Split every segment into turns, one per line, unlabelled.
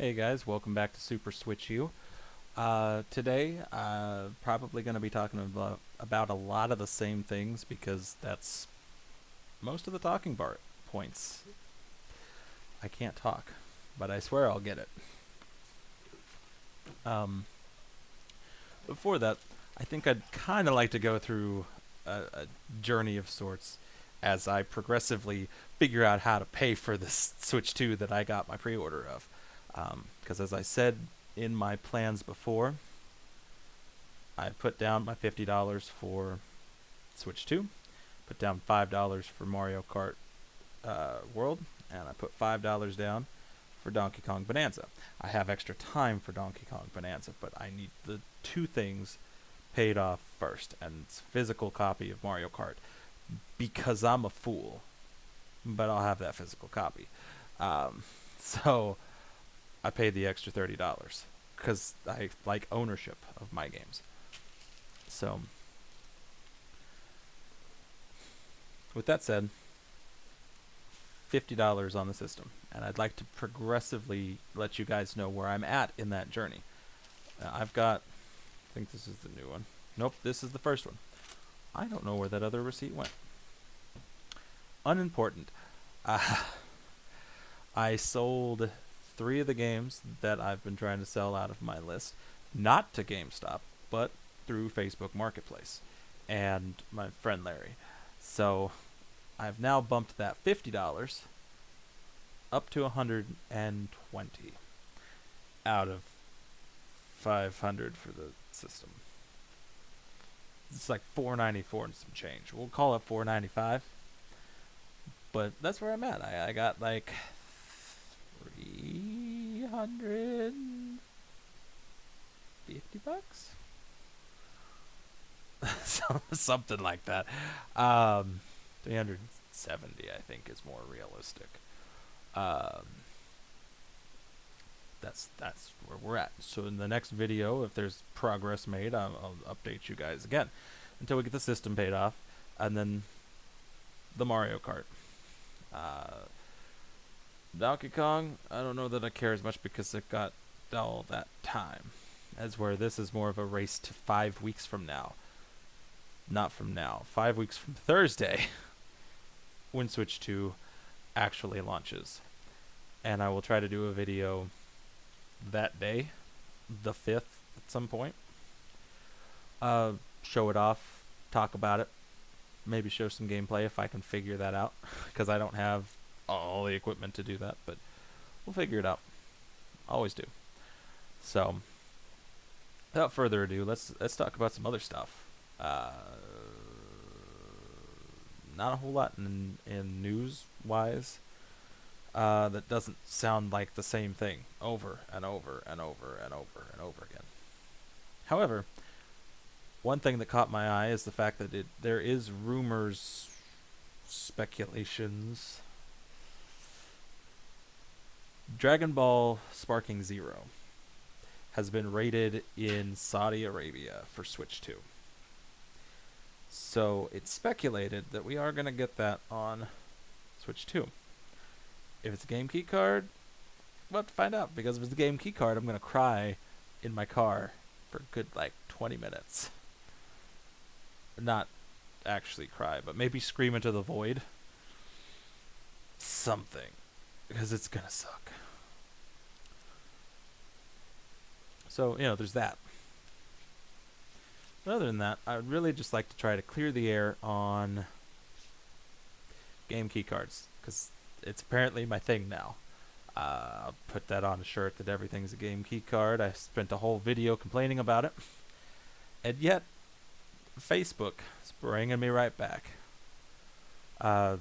Hey guys, welcome back to Super Switch U. Today, probably going to be talking about a lot of the same things because that's most of the talking points. I can't talk, but I swear I'll get it. Um, Before that, I think I'd kind of like to go through a journey of sorts as I progressively figure out how to pay for this Switch 2 that I got my pre-order of. Because as I said in my plans before, I put down my $50 for Switch 2, put down $5 for Mario Kart World, and I put $5 down for Donkey Kong Bonanza. I have extra time for Donkey Kong Bonanza, but I need the two things paid off first, and it's a physical copy of Mario Kart because I'm a fool, but I'll have that physical copy. So I paid the extra $30 because I like ownership of my games. So with that said, $50 on the system, and I'd like to progressively let you guys know where I'm at in that journey. I've got, I think this is the new one. Nope, this is the first one. I don't know where that other receipt went. Unimportant. Uh, I sold 3 of the games that I've been trying to sell out of my list, not to GameStop, but through Facebook Marketplace and my friend Larry. So I've now bumped that $50 up to 120 out of 500 for the system. It's like 494 and some change. We'll call it 495. But that's where I'm at. I got like 350 bucks. So, something like that. 370 I think is more realistic. Um, that's where we're at. So in the next video, if there's progress made, I'll update you guys again until we get the system paid off, and then the Mario Kart. Uh, Donkey Kong, I don't know that I care as much because it got all that time. As where this is more of a race to 5 weeks from now. Not from now. 5 weeks from Thursday, when Switch 2 actually launches. And I will try to do a video that day, the 5th, at some point. Show it off, talk about it, maybe show some gameplay if I can figure that out, because I don't have all the equipment to do that, but we'll figure it out. Always do. So, without further ado, let's talk about some other stuff. Not a whole lot in news wise. That doesn't sound like the same thing over and over and over and over and over again. However, one thing that caught my eye is the fact that there is rumors, speculations. Dragon Ball Sparking Zero has been rated in Saudi Arabia for Switch 2. So it's speculated that we are going to get that on Switch 2. If it's a game key card, we'll have to find out, because if it's a game key card, I'm going to cry in my car for a good, 20 minutes. Not actually cry, but maybe scream into the void. Something. Because it's going to suck. So, there's that. But other than that, I would really just like to try to clear the air on game key cards, because it's apparently my thing now. I'll put that on a shirt that everything's a game key card. I spent a whole video complaining about it. And yet, Facebook is bringing me right back.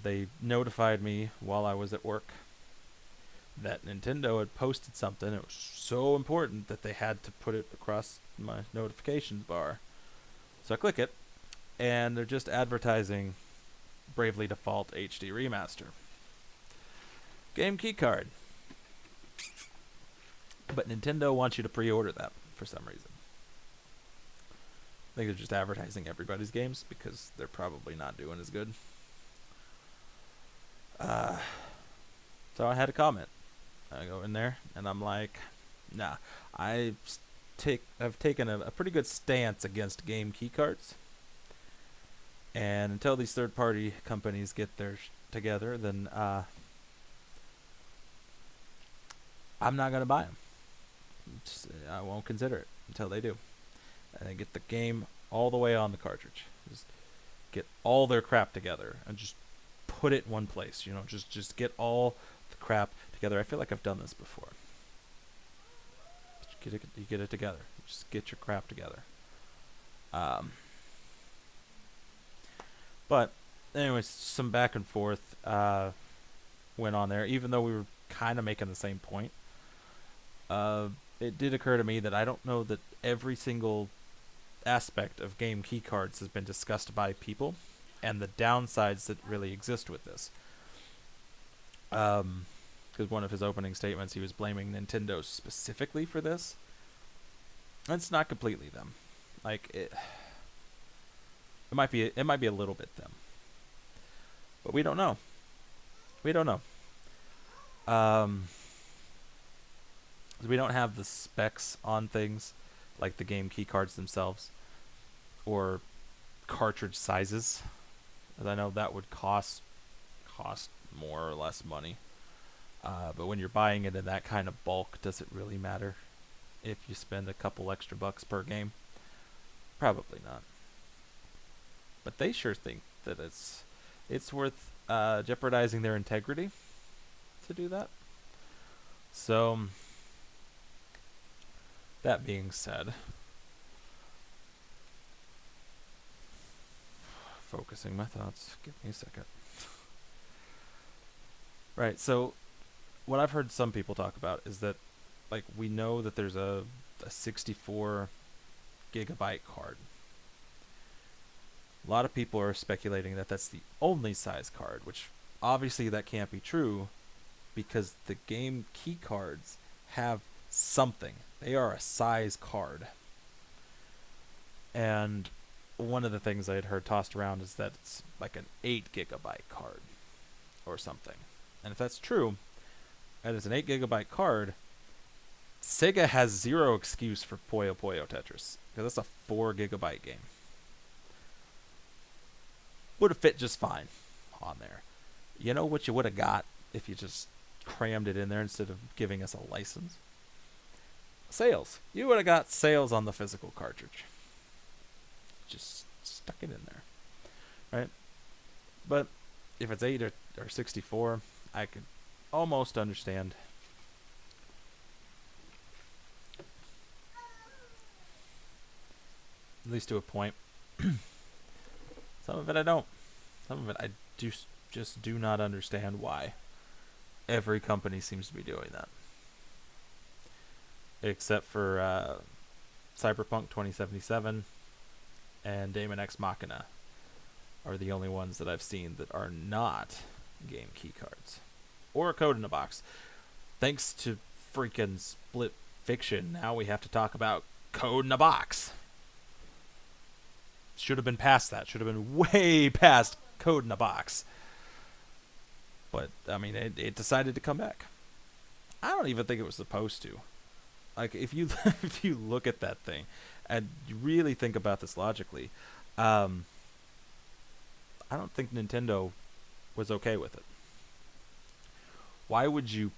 They notified me while I was at work that Nintendo had posted something. It was so important that they had to put it across my notifications bar. So I click it, and they're just advertising Bravely Default HD Remaster. Game key card. But Nintendo wants you to pre-order that for some reason. I think they're just advertising everybody's games because they're probably not doing as good. So I had a comment. I go in there and I'm like, nah, I I've taken a pretty good stance against game keycards, and until these third-party companies get their together, then I'm not gonna buy them. I won't consider it until they do. And they get the game all the way on the cartridge. Just get all their crap together and just put it in one place. You know, just get all the crap together. I feel like I've done this before. You get it together. Just get your crap together. But anyways, some back and forth went on there. Even though we were kind of making the same point, it did occur to me that I don't know that every single aspect of game keycards has been discussed by people, and the downsides that really exist with this. Because one of his opening statements, he was blaming Nintendo specifically for this. It's not completely them. Like it might be a little bit them, but we don't know. We don't know. We don't have the specs on things, like the game keycards themselves, or cartridge sizes. As I know that would cost more or less money. But when you're buying it in that kind of bulk, does it really matter if you spend a couple extra bucks per game? Probably not. But they sure think that it's worth jeopardizing their integrity to do that. So, that being said, focusing my thoughts. Give me a second. Right, so what I've heard some people talk about is that, like, we know that there's a 64 gigabyte card. A lot of people are speculating that that's the only size card, which obviously that can't be true because the game key cards have something. They are a size card. And one of the things I had heard tossed around is that it's like an 8 gigabyte card or something. And if that's true, and it's an 8 gigabyte card, Sega has zero excuse for Puyo Puyo Tetris, because that's a 4 gigabyte game. Would have fit just fine on there. You know what you would have got if you just crammed it in there instead of giving us a license? Sales. You would have got sales on the physical cartridge. Just stuck it in there. Right? But if it's 8 or 64, I could almost understand. At least to a point. Some of it I don't. Some of it I just do not understand why every company seems to be doing that. Except for Cyberpunk 2077 and Daemon X Machina are the only ones that I've seen that are not game keycards. Or a code in a box. Thanks to freaking Split Fiction, now we have to talk about code in a box. Should have been past that. Should have been way past code in a box. But, I mean, it decided to come back. I don't even think it was supposed to. Like, if you if you look at that thing and you really think about this logically, I don't think Nintendo was okay with it. Why would you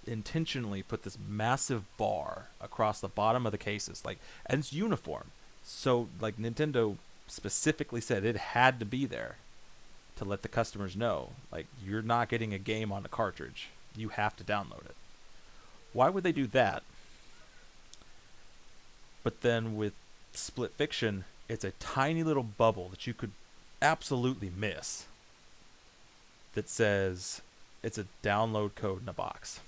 intentionally put this massive bar across the bottom of the cases, like, and it's uniform? So, like, Nintendo specifically said it had to be there to let the customers know, like, you're not getting a game on a cartridge. You have to download it. Why would they do that? But then with Split Fiction, it's a tiny little bubble that you could absolutely miss that says it's a download code in a box.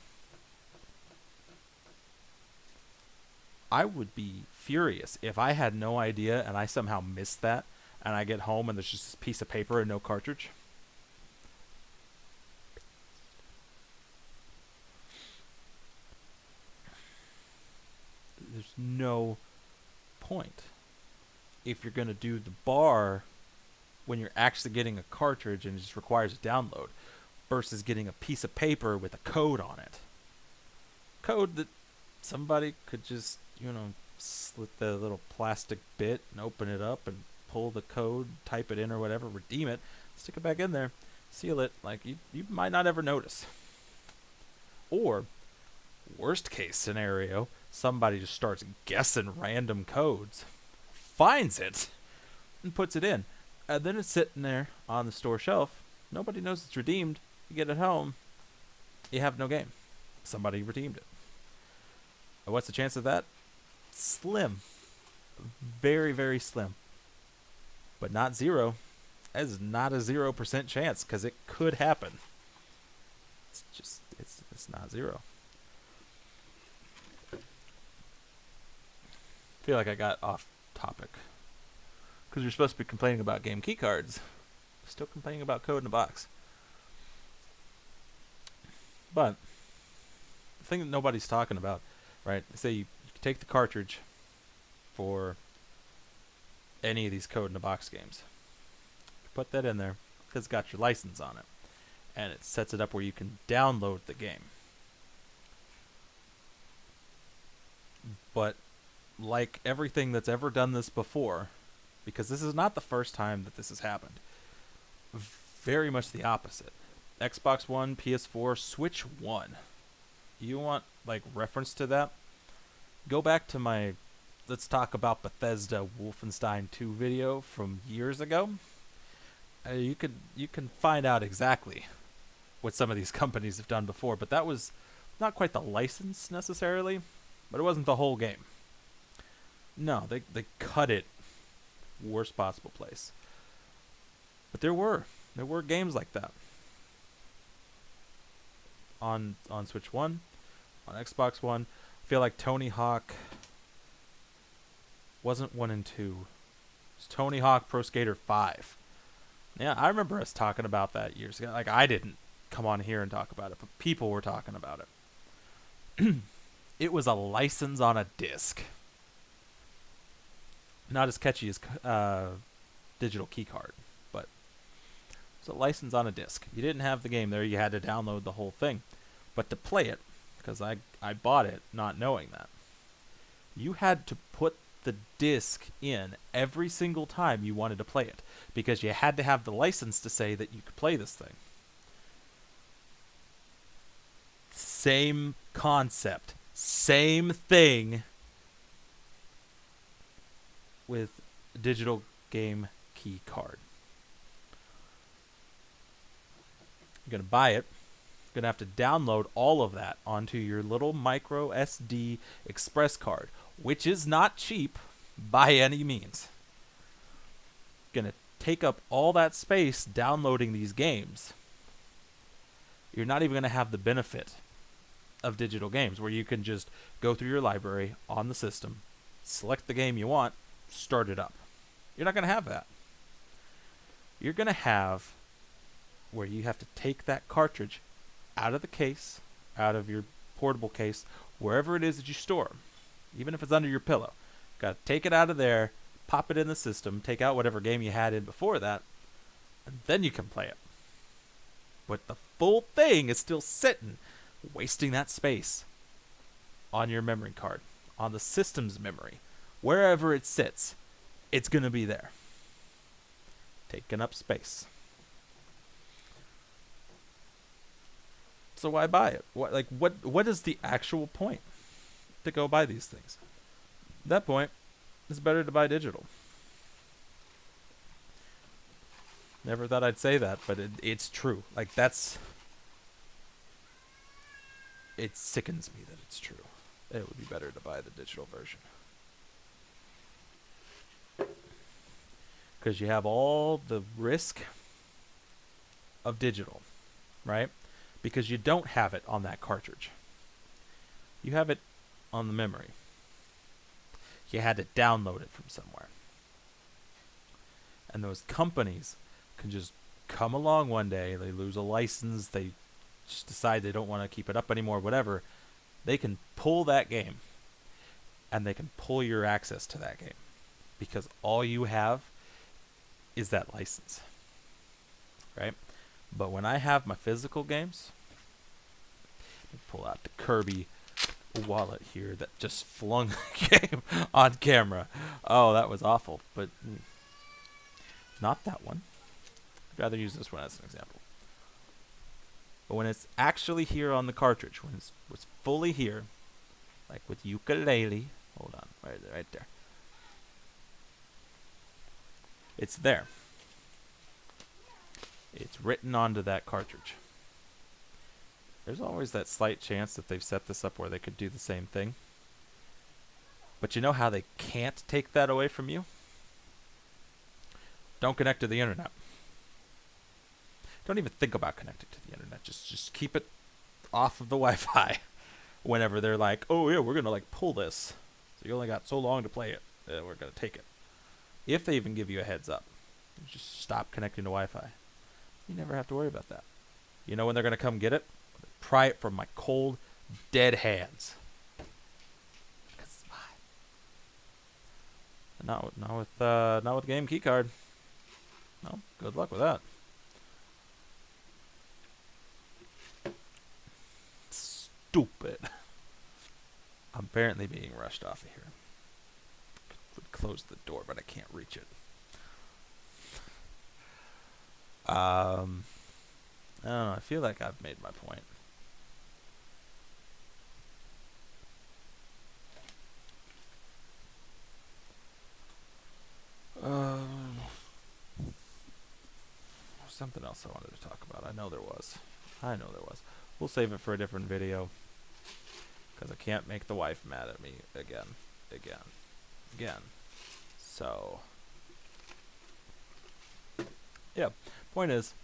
I would be furious if I had no idea and I somehow missed that and I get home and there's just this piece of paper and no cartridge. There's no point if you're going to do the bar when you're actually getting a cartridge and it just requires a download versus getting a piece of paper with a code on it. code that somebody could just, slit the little plastic bit and open it up and pull the code, type it in or whatever, redeem it, stick it back in there, seal it. Like, you might not ever notice. Or, worst case scenario, somebody just starts guessing random codes, finds it, and puts it in. And then it's sitting there on the store shelf. Nobody knows it's redeemed. You get it home, you have no game. Somebody redeemed it. And what's the chance of that? Slim. Very, very slim. But not zero. That is not a 0% chance, because it could happen. It's not zero. I feel like I got off topic. Because you're supposed to be complaining about game key cards. Still complaining about code in a box. But the thing that nobody's talking about, right? Say you take the cartridge for any of these code in a box games. You put that in there because it's got your license on it. And it sets it up where you can download the game. But like everything that's ever done this before, because this is not the first time that this has happened, very much the opposite. Xbox One, PS4, Switch 1. You want like reference to that? Go back to my Let's Talk About Bethesda Wolfenstein 2 video from years ago. You can find out exactly what some of these companies have done before, but that was not quite the license necessarily, but it wasn't the whole game. No, they cut it worst possible place. But there were games like that on Switch 1, on Xbox One. I feel like Tony Hawk wasn't 1 and 2. It was Tony Hawk Pro Skater 5. Yeah, I remember us talking about that years ago. Like, I didn't come on here and talk about it, but people were talking about it. It was a license on a disc. Not as catchy as digital keycard, but it's a license on a disc. You didn't have the game there. You had to download the whole thing. But to play it, because I bought it not knowing that, you had to put the disc in every single time you wanted to play it, because you had to have the license to say that you could play this thing. Same concept. Same thing with digital game key card. You're going to buy it. You're going to have to download all of that onto your little micro SD express card, which is not cheap by any means. Going to take up all that space downloading these games. You're not even going to have the benefit of digital games, where you can just go through your library on the system, select the game you want, start it up. You're not going to have that. You're going to have where you have to take that cartridge out of the case, out of your portable case, wherever it is that you store them, even if it's under your pillow. Got to take it out of there, pop it in the system, take out whatever game you had in before that, and then you can play it. But the full thing is still sitting, wasting that space on your memory card, on the system's memory. Wherever it sits, it's going to be there, taking up space. So why buy it? What is the actual point to go buy these things? At that point, it's better to buy digital. Never thought I'd say that, but it's true. Like, it sickens me that it's true. It would be better to buy the digital version. Because you have all the risk of digital, right? Because you don't have it on that cartridge. You have it on the memory. You had to download it from somewhere. And those companies can just come along one day, they lose a license, they just decide they don't want to keep it up anymore, whatever. They can pull that game, and they can pull your access to that game, because all you have is that license, right? But when I have my physical games, I pull out the Kirby wallet here that just flung the game on camera. Oh, that was awful. But not that one. I'd rather use this one as an example. But when it's actually here on the cartridge, when it's fully here, like with Yooka-Laylee, hold on, right there. It's there. It's written onto that cartridge. There's always that slight chance that they've set this up where they could do the same thing. But you know how they can't take that away from you? Don't connect to the internet. Don't even think about connecting to the internet. Just keep it off of the Wi-Fi. Whenever they're like, oh yeah, we're gonna like pull this, so you only got so long to play it. We're gonna take it. If they even give you a heads up, just stop connecting to Wi-Fi. You never have to worry about that. You know when they're gonna come get it? Pry it from my cold, dead hands. Because it's mine. Not with game keycard. No, good luck with that. Stupid. I'm apparently being rushed off of here. Would close the door, but I can't reach it. I don't know. I feel like I've made my point. Something else I wanted to talk about. I know there was. We'll save it for a different video. Because I can't make the wife mad at me again. So, yeah. Point is,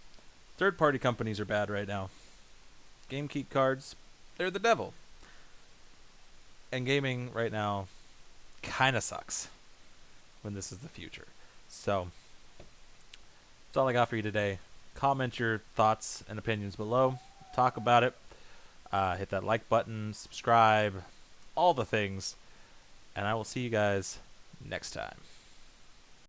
third-party companies are bad right now. Game key cards, they're the devil. And gaming right now kind of sucks when this is the future. So, that's all I got for you today. Comment your thoughts and opinions below. Talk about it. Hit that like button, subscribe, all the things. And I will see you guys next time.